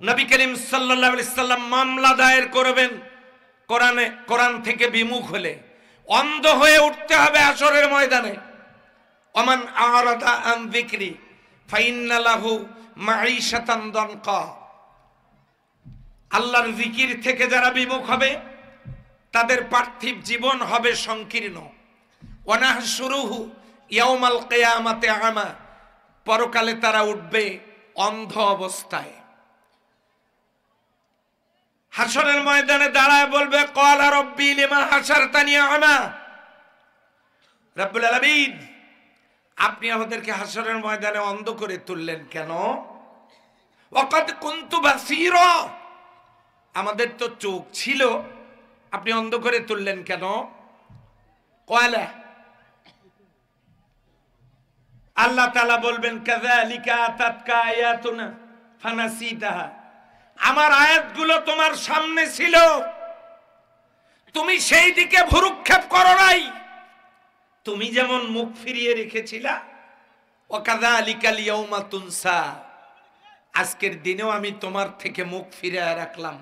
নবী করিম সাল্লাল্লাহু আলাইহি সাল্লাম মামলা দায়ের করবেন কোরআন থেকে বিমুখ হলে, অন্ধ হয়ে উঠতে হবে হাশরের ময়দানে। ওমান আরাদা আন যিকরি ফাইন্না লাহু মাঈশাতান দানকা। আল্লাহর জিকির থেকে যারা বিমুখ হবে তাদের পার্থিব জীবন হবে সংকীর্ণ। ওয়ানাহশুরুহু ইয়াউমাল কিয়ামাতি আমা, পরকালে তারা উঠবে অন্ধ অবস্থায়। হাশরের ময়দানে দাঁড়ায় বলবে ক্বালা রাব্বি লিমা হাশারতানি আমা। রব্বুল আলামিন, আপনি আমাদেরকে হাশরের ময়দানে অন্ধ করে তুললেন কেন? ওয়াকাদ কুনতু বাসীরা, আমাদের তো চোখ ছিল, আপনি অন্ধ করে তুললেন কেন? ক্বালা, আল্লাহ তাআলা বলবেন কাযালিকা আতাতকা আয়াতুনা ফানাসিতাহা, আমার আয়াতগুলো তোমার সামনে ছিল, তুমি সেই দিকে ভ্রুক্ষেপ করো নাই, তুমি যেমন মুখ ফিরিয়ে রেখেছিলা। ওয়া কাযালিকাল ইয়াউমা তুনসা, আজকের দিনেও আমি তোমার থেকে মুখ ফিরিয়ে রাখলাম।